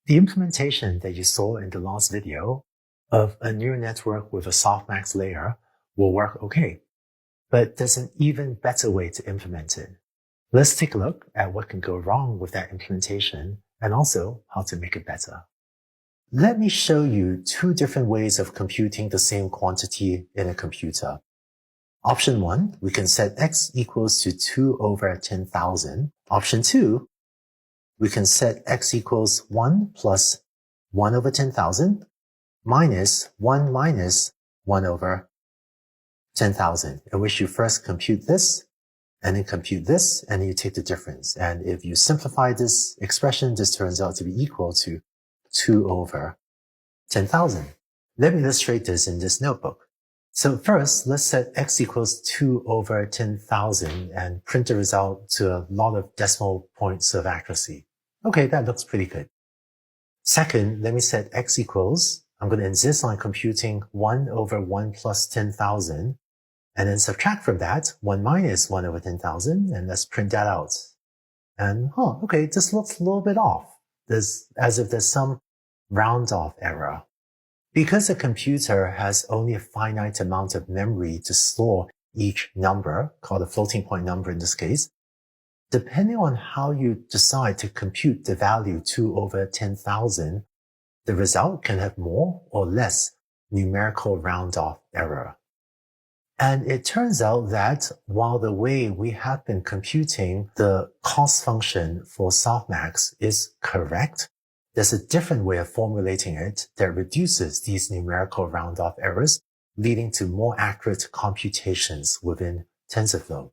The implementation that you saw in the last video of a neural network with a softmax layer will work okay, but there's an even better way to implement it. Let's take a look at what can go wrong with that implementation and also how to make it better. Let me show you two different ways of computing the same quantity in a computer. Option 1, we can set x equals to 2 over 10,000. Option 2, we can set x equals 1 plus 1 over 10,000 minus 1 minus 1 over 10,000, in which you first compute this and then compute this, and then you take the difference. And if you simplify this expression, this turns out to be equal to 2 over 10,000. Let me illustrate this in this notebook. So first, let's set x equals 2 over 10,000 and print the result to a lot of decimal points of accuracy. Okay, that looks pretty good. Second, let me set x equals, I'm going to insist on computing 1 over 1 plus 10,000, and then subtract from that 1 minus 1 over 10,000, and let's print that out. And, okay, this looks a little bit off. As if there's some round off error. Because a computer has only a finite amount of memory to store each number, called a floating point number in this case, depending on how you decide to compute the value 2 over 10,000, the result can have more or less numerical round-off error. And it turns out that while the way we have been computing the cost function for softmax is correct, there's a different way of formulating it that reduces these numerical round-off errors, leading to more accurate computations within TensorFlow.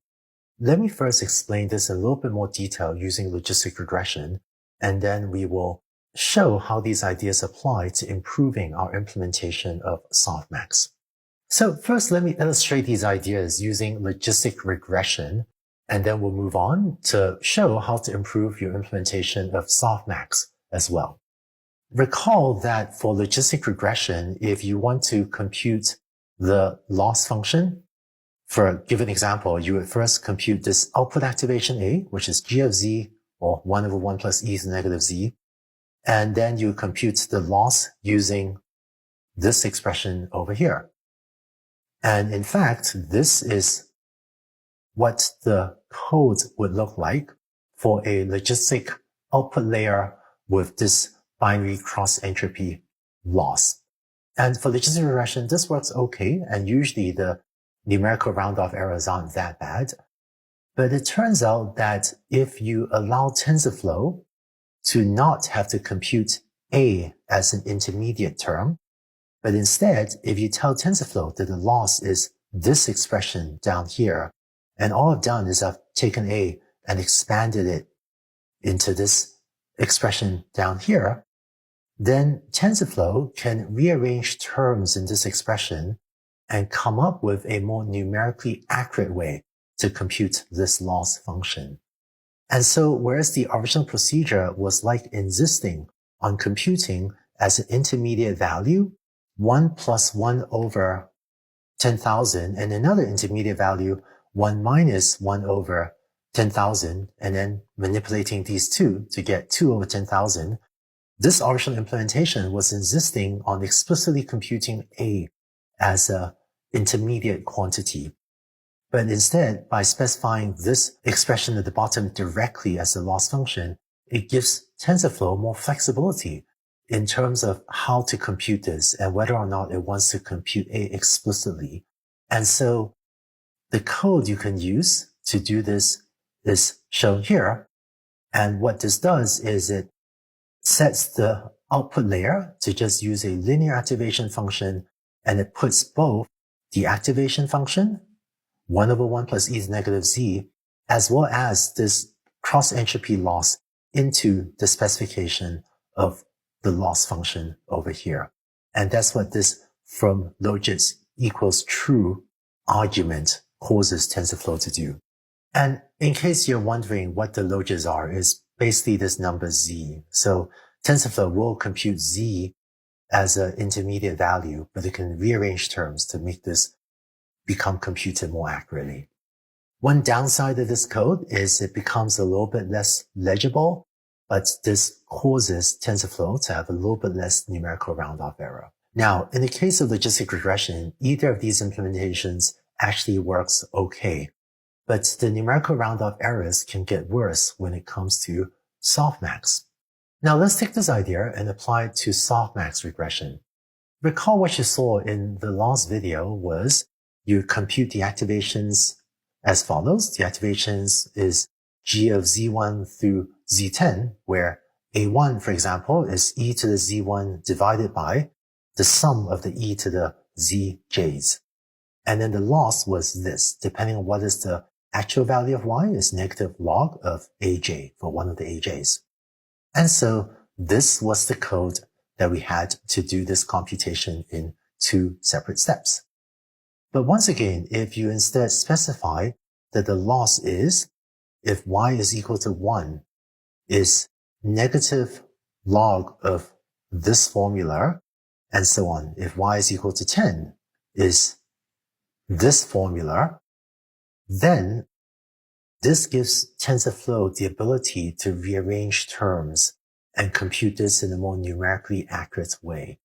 Let me first explain this in a little bit more detail using logistic regression, and then we will show how these ideas apply to improving our implementation of softmax. So first, let me illustrate these ideas using logistic regression, and then we'll move on to show how to improve your implementation of softmax as well. Recall that for logistic regression, if you want to compute the loss function, for a given example, you would first compute this output activation A, which is g of z, or 1 over 1 plus e to the negative z, and then you compute the loss using this expression over here. And in fact, this is what the code would look like for a logistic output layer with this binary cross entropy loss. And for logistic regression, this works okay, and usually the numerical round-off errors aren't that bad. But it turns out that if you allow TensorFlow to not have to compute A as an intermediate term, but instead, if you tell TensorFlow that the loss is this expression down here, and all I've done is I've taken A and expanded it into this expression down here, then TensorFlow can rearrange terms in this expression and come up with a more numerically accurate way to compute this loss function. And so, whereas the original procedure was like insisting on computing as an intermediate value 1 plus 1 over 10,000 and another intermediate value 1 minus 1 over 10,000, and then manipulating these two to get 2 over 10,000, this original implementation was insisting on explicitly computing A as an intermediate quantity. But instead, by specifying this expression at the bottom directly as a loss function, it gives TensorFlow more flexibility in terms of how to compute this and whether or not it wants to compute A explicitly. And so the code you can use to do this is shown here. And what this does is it sets the output layer to just use a linear activation function, and it puts both the activation function, 1 over 1 plus e to the negative z, as well as this cross entropy loss into the specification of the loss function over here. And that's what this from logits equals true argument causes TensorFlow to do. And in case you're wondering what the logits are, is basically this number z. So TensorFlow will compute z as an intermediate value, but it can rearrange terms to make this become computed more accurately. One downside of this code is it becomes a little bit less legible but this causes TensorFlow to have a little bit less numerical round-off error. Now, in the case of logistic regression, either of these implementations actually works okay, but the numerical round-off errors can get worse when it comes to softmax. Now, let's take this idea and apply it to softmax regression. Recall what you saw in the last video was you compute the activations as follows. The activations is g of z1 through z10, where a1, for example, is e to the z1 divided by the sum of the e to the zj's. And then the loss was this, depending on what is the actual value of y, is negative log of aj for one of the aj's. And so this was the code that we had to do this computation in 2 separate steps. But once again, if you instead specify that the loss is, if y is equal to 1, is negative log of this formula, and so on. If y is equal to 10, is this formula, then this gives TensorFlow the ability to rearrange terms and compute this in a more numerically accurate way.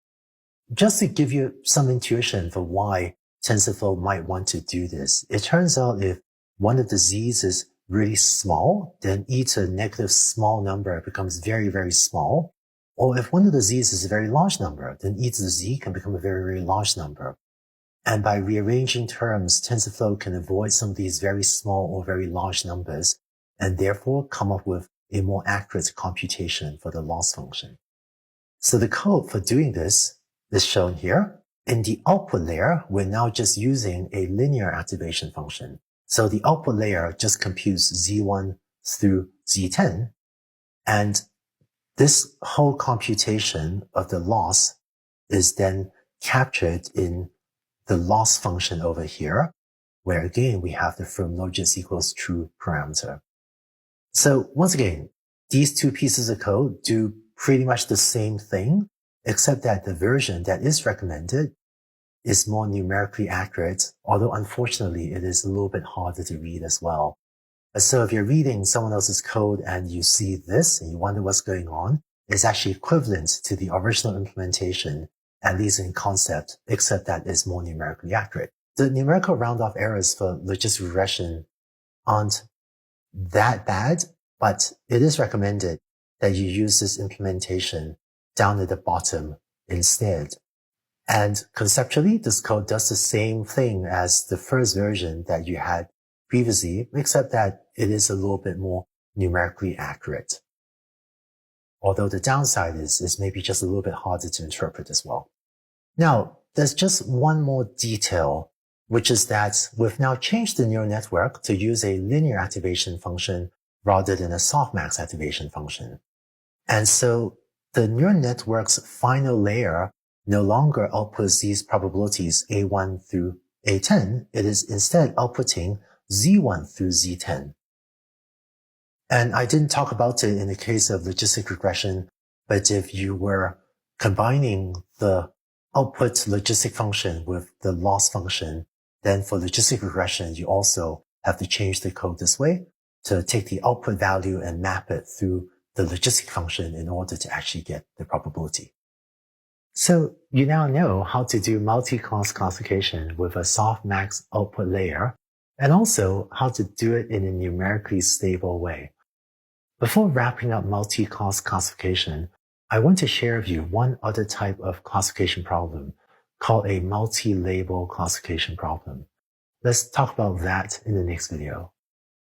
Just to give you some intuition for why TensorFlow might want to do this, it turns out if one of the z's is really small, then e to a negative small number becomes very, very small. Or if one of the z's is a very large number, then e to the z can become a very, very large number. And by rearranging terms, TensorFlow can avoid some of these very small or very large numbers, and therefore come up with a more accurate computation for the loss function. So the code for doing this is shown here. In the output layer, we're now just using a linear activation function. So the output layer just computes z1 through z10, and this whole computation of the loss is then captured in the loss function over here, where again we have the from logis equals true parameter. So once again, these two pieces of code do pretty much the same thing, except that the version that is recommended is more numerically accurate, although unfortunately it is a little bit harder to read as well. So if you're reading someone else's code and you see this and you wonder what's going on, it's actually equivalent to the original implementation, at least in concept, except that it's more numerically accurate. The numerical round-off errors for logistic regression aren't that bad, but it is recommended that you use this implementation down at the bottom instead. And conceptually, this code does the same thing as the first version that you had previously, except that it is a little bit more numerically accurate. Although the downside is maybe just a little bit harder to interpret as well. Now, there's just one more detail, which is that we've now changed the neural network to use a linear activation function rather than a softmax activation function. And so the neural network's final layer no longer outputs these probabilities A1 through A10. It is instead outputting Z1 through Z10. And I didn't talk about it in the case of logistic regression, but if you were combining the output logistic function with the loss function, then for logistic regression, you also have to change the code this way to take the output value and map it through the logistic function in order to actually get the probability. So you now know how to do multi-class classification with a softmax output layer, and also how to do it in a numerically stable way. Before wrapping up multi-class classification, I want to share with you one other type of classification problem called a multi-label classification problem. Let's talk about that in the next video.